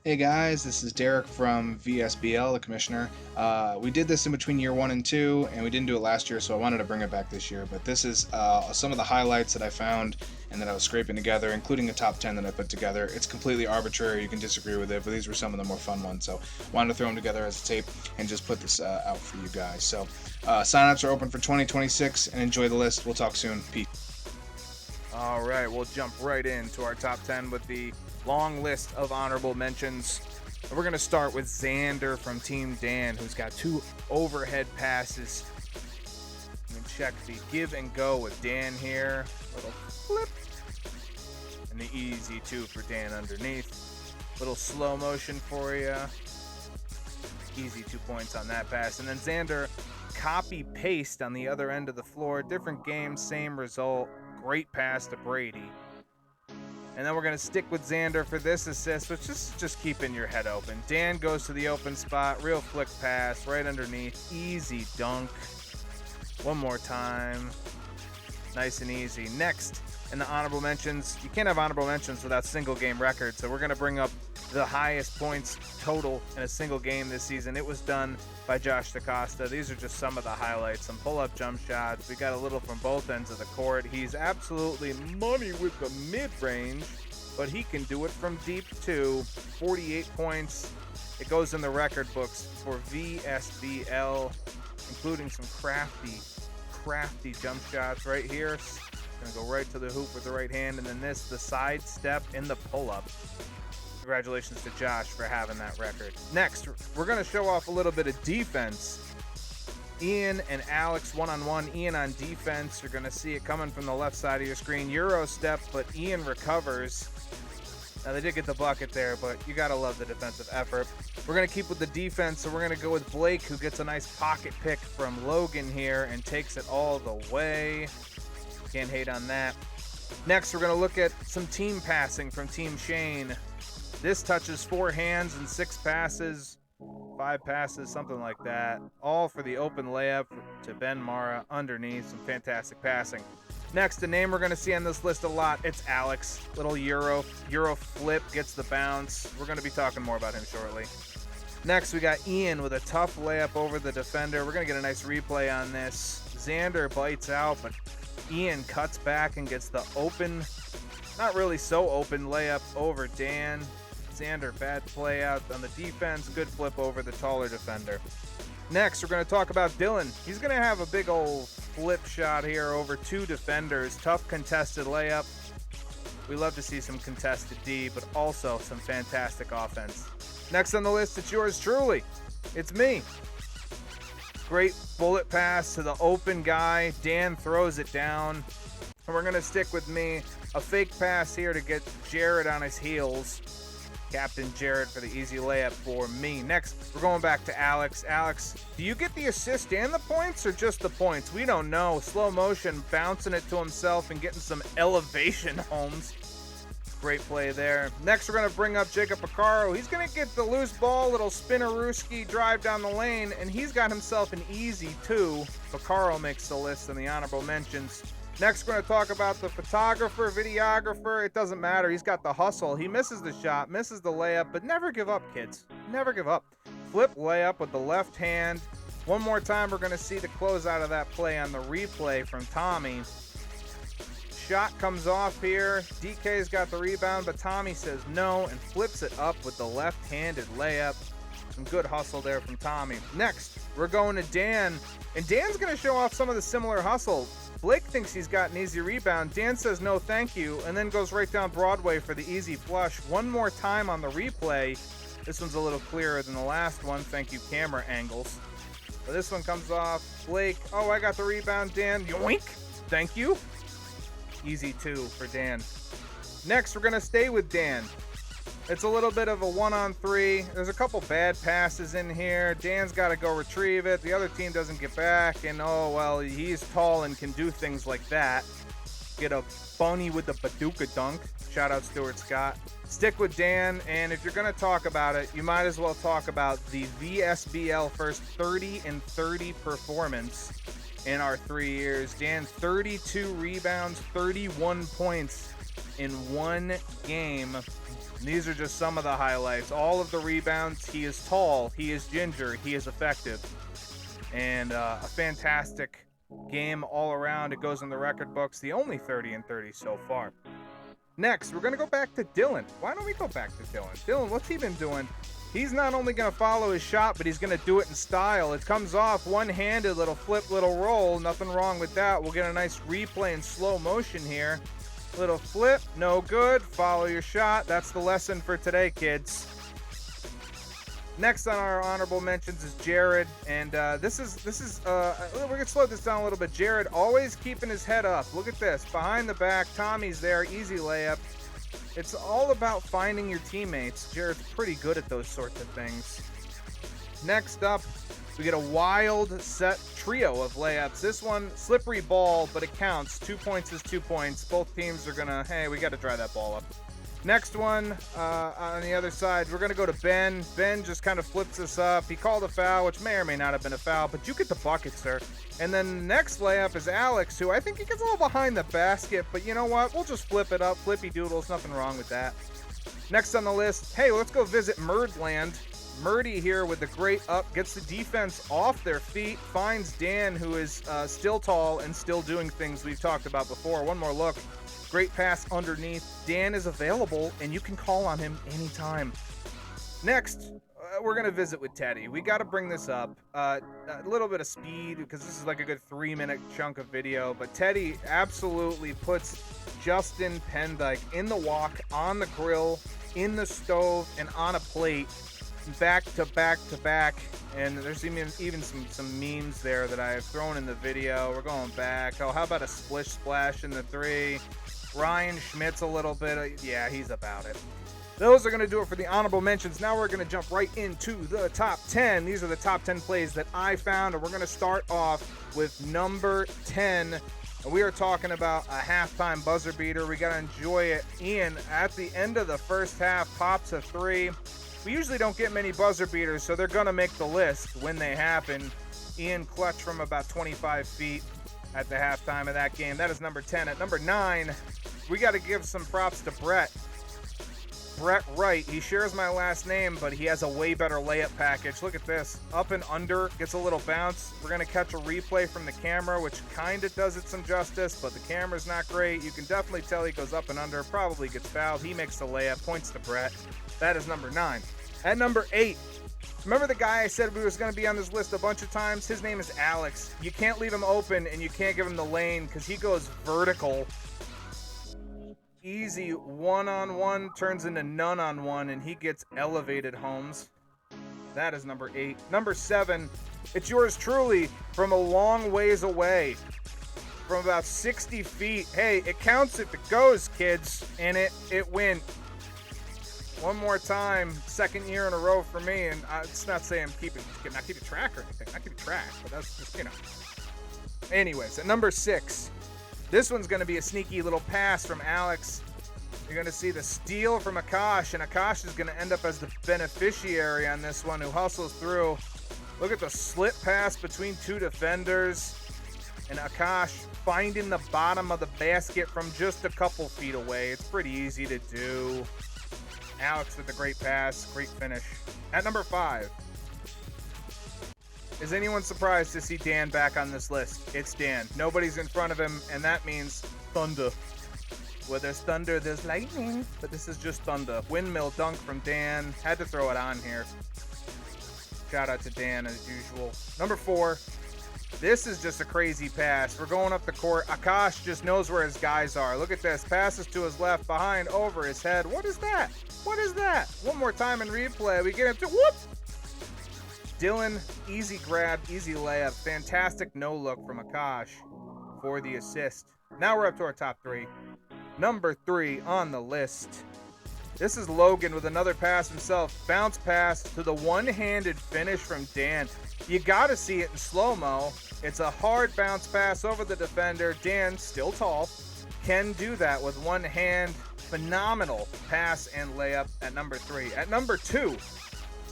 Hey guys, this is Derek from VSBL, the commissioner. We did this in between year 1 and 2, and we didn't do it last year, so I wanted to bring it back this year. But this is some of the highlights that I found and that I was scraping together, including a top 10 that I put together. It's completely arbitrary, you can disagree with it, but these were some of the more fun ones. So wanted to throw them together as a tape and just put this out for you guys. So signups are open for 2026, and enjoy the list. We'll talk soon. Peace. All right, we'll jump right into our top 10 with the long list of honorable mentions. And we're going to start with Xander from Team Dan, who's got 2 overhead passes. You can check the give and go with Dan here. Little flip. And the easy 2 for Dan underneath. Little slow motion for you. Easy 2 points on that pass. And then Xander copy paste on the other end of the floor. Different game, same result. Great pass to Brady. And then we're going to stick with Xander for this assist, which is just keeping your head open. Dan goes to the open spot, real flick pass, right underneath, easy dunk. One more time. Nice and easy. Next, in the honorable mentions, you can't have honorable mentions without single game records, so we're going to bring up the highest points total in a single game this season. It was done by Josh DaCosta. These are just some of the highlights. Some pull-up jump shots. We got a little from both ends of the court. He's absolutely money with the mid-range, but he can do it from deep too. 48 points. It goes in the record books for VSBL, including some crafty jump shots right here. Gonna go right to the hoop with the right hand, and then the side step in the pull-up. Congratulations to Josh for having that record. Next, we're going to show off a little bit of defense. Ian and Alex one-on-one. Ian on defense. You're going to see it coming from the left side of your screen. Euro step, but Ian recovers. Now, they did get the bucket there, but you got to love the defensive effort. We're going to keep with the defense, so we're going to go with Blake, who gets a nice pocket pick from Logan here and takes it all the way. Can't hate on that. Next, we're going to look at some team passing from Team Shane. This touches 4 hands and 6 passes, 5 passes, something like that. All for the open layup to Ben Mara underneath. Some fantastic passing. Next, a name we're going to see on this list a lot. It's Alex. Little Euro flip, gets the bounce. We're going to be talking more about him shortly. Next, we got Ian with a tough layup over the defender. We're going to get a nice replay on this. Xander bites out, but Ian cuts back and gets the open, not really so open, layup over Dan. Xander, bad play out on the defense. Good flip over the taller defender. Next, we're going to talk about Dylan. He's going to have a big old flip shot here over 2 defenders. Tough contested layup. We love to see some contested D, but also some fantastic offense. Next on the list, it's yours truly. It's me. Great bullet pass to the open guy. Dan throws it down. And we're going to stick with me. A fake pass here to get Jared on his heels. Captain Jared for the easy layup for me. Next, we're going back to Alex. Alex, do you get the assist and the points or just the points? We don't know. Slow motion, bouncing it to himself and getting some elevation homes. Great play there. Next, we're going to bring up Jacob Picaro. He's going to get the loose ball, little spinnerooski drive down the lane, and he's got himself an easy 2. Picaro makes the list in the honorable mentions. Next, we're going to talk about the photographer, videographer. It doesn't matter. He's got the hustle. He misses the shot, misses the layup, but never give up, kids. Never give up. Flip layup with the left hand. One more time, we're going to see the close out of that play on the replay from Tommy. Shot comes off here. DK's got the rebound, but Tommy says no and flips it up with the left-handed layup. Some good hustle there from Tommy. Next, we're going to Dan, and Dan's going to show off some of the similar hustle. Blake thinks he's got an easy rebound. Dan says no thank you, and then goes right down Broadway for the easy flush. One more time on the replay. This one's a little clearer than the last one. Thank you, camera angles. So this one comes off. Blake, oh, I got the rebound. Dan, yoink. Thank you. Easy 2 for Dan. Next, we're going to stay with Dan. It's a little bit of a 1-on-3. There's a couple bad passes in here. Dan's got to go retrieve it. The other team doesn't get back. And, oh, well, he's tall and can do things like that. Get a bunny with the Paducah dunk. Shout out Stuart Scott. Stick with Dan. And if you're going to talk about it, you might as well talk about the VSBL first 30-30 performance in our 3 years. Dan, 32 rebounds, 31 points in 1 game. And these are just some of the highlights. All of the rebounds. He is tall. He is ginger. He is effective. And a fantastic game all around. It goes in the record books. The only 30 and 30 so far. Next, we're going to go back to Dylan. Why don't we go back to Dylan? Dylan, what's he been doing? He's not only going to follow his shot, but he's going to do it in style. It comes off one-handed, little flip, little roll. Nothing wrong with that. We'll get a nice replay in slow motion here. Little flip, no good. Follow your shot. That's the lesson for today, kids. Next on our honorable mentions is Jared, and this is we're gonna slow this down a little bit. Jared always keeping his head up. Look at this, behind the back. Tommy's there, easy layup. It's all about finding your teammates. Jared's pretty good at those sorts of things. Next up, we get a wild set trio of layups. This one, slippery ball, but it counts. 2 points is 2 points. Both teams are gonna, hey, we got to dry that ball up. Next one, on the other side, we're going to go to Ben. Ben just kind of flips this up. He called a foul, which may or may not have been a foul, but you get the bucket, sir. And then the next layup is Alex, who I think he gets a little behind the basket, but you know what? We'll just flip it up. Flippy doodles, nothing wrong with that. Next on the list, hey, let's go visit Murdland. Murdy here with the great up, gets the defense off their feet, finds Dan, who is still tall and still doing things we've talked about before. One more look. Great pass underneath. Dan is available, and you can call on him anytime. Next, we're going to visit with Teddy. We got to bring this up. A little bit of speed, because this is like a good 3-minute chunk of video. But Teddy absolutely puts Justin Pendyke in the wok, on the grill, in the stove, and on a plate, back to back to back. And there's even some memes there that I have thrown in the video. We're going back. Oh, how about a splish splash in the 3? Ryan Schmidt's a little bit. Yeah, he's about it. Those are going to do it for the honorable mentions. Now we're going to jump right into the top 10. These are the top 10 plays that I found, and we're going to start off with number 10. We are talking about a halftime buzzer beater. We got to enjoy it. Ian, at the end of the first half, pops a 3. We usually don't get many buzzer beaters, so they're going to make the list when they happen. Ian clutch from about 25 feet at the halftime of that game. That is number 10. At number 9, we got to give some props to Brett. Brett Wright. He shares my last name, but he has a way better layup package. Look at this. Up and under, gets a little bounce. We're going to catch a replay from the camera, which kind of does it some justice, but the camera's not great. You can definitely tell he goes up and under, probably gets fouled. He makes the layup, points to Brett. That is number 9. At number 8, remember the guy I said we was going to be on this list a bunch of times? His name is Alex. You can't leave him open, and you can't give him the lane because he goes vertical. Easy one-on-one turns into none-on-one, and he gets elevated homes. That is number 8. Number 7, it's yours truly from a long ways away. From about 60 feet. Hey, it counts if it goes, kids, and it went. One more time, second year in a row for me, and it's not saying I'm not keeping track or anything. Not keeping track, but that's just, Anyways, at number 6, this one's going to be a sneaky little pass from Alex. You're going to see the steal from Akash, and Akash is going to end up as the beneficiary on this one, who hustles through. Look at the slip pass between 2 defenders, and Akash finding the bottom of the basket from just a couple feet away. It's pretty easy to do. Alex with a great pass, great finish. At number 5, is anyone surprised to see Dan back on this list? It's Dan. Nobody's in front of him, and that means thunder. Where there's thunder, there's lightning, but this is just thunder. Windmill dunk from Dan. Had to throw it on here. Shout out to Dan as usual. Number 4, this is just a crazy pass. We're going up the court. Akash just knows where his guys are. Look at this. Passes to his left, behind, over his head. What is that? What is that? One more time in replay. We get him to whoop. Dylan, easy grab, easy layup. Fantastic no look from Akash for the assist. Now we're up to our top 3. Number 3 on the list. This is Logan with another pass himself. Bounce pass to the one-handed finish from Dan. You got to see it in slow-mo. It's a hard bounce pass over the defender. Dan, still tall, can do that with one hand. Phenomenal pass and layup at number 3. At number 2,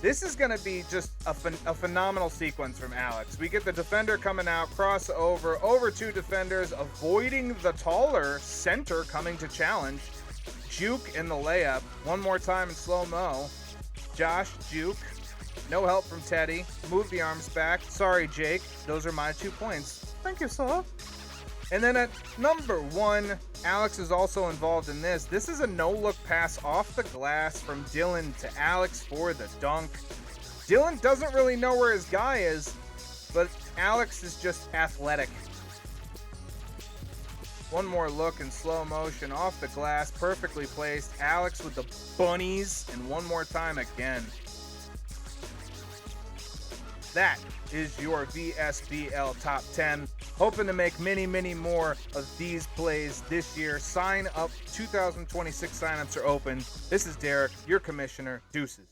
this is going to be just a phenomenal sequence from Alex. We get the defender coming out, crossover, over 2 defenders, avoiding the taller center coming to challenge. juke in the layup. One more time in slow-mo. Josh, juke. No help from Teddy. Move the arms back. Sorry, Jake. Those are my 2 points. Thank you, sir. And then at number 1, Alex is also involved in this. This is a no-look pass off the glass from Dylan to Alex for the dunk. Dylan doesn't really know where his guy is, but Alex is just athletic. One more look in slow motion off the glass, perfectly placed. Alex with the bunnies, and one more time again. That is your VSBL Top 10. Hoping to make many, many more of these plays this year. Sign up. 2026 signups are open. This is Derek, your commissioner. Deuces.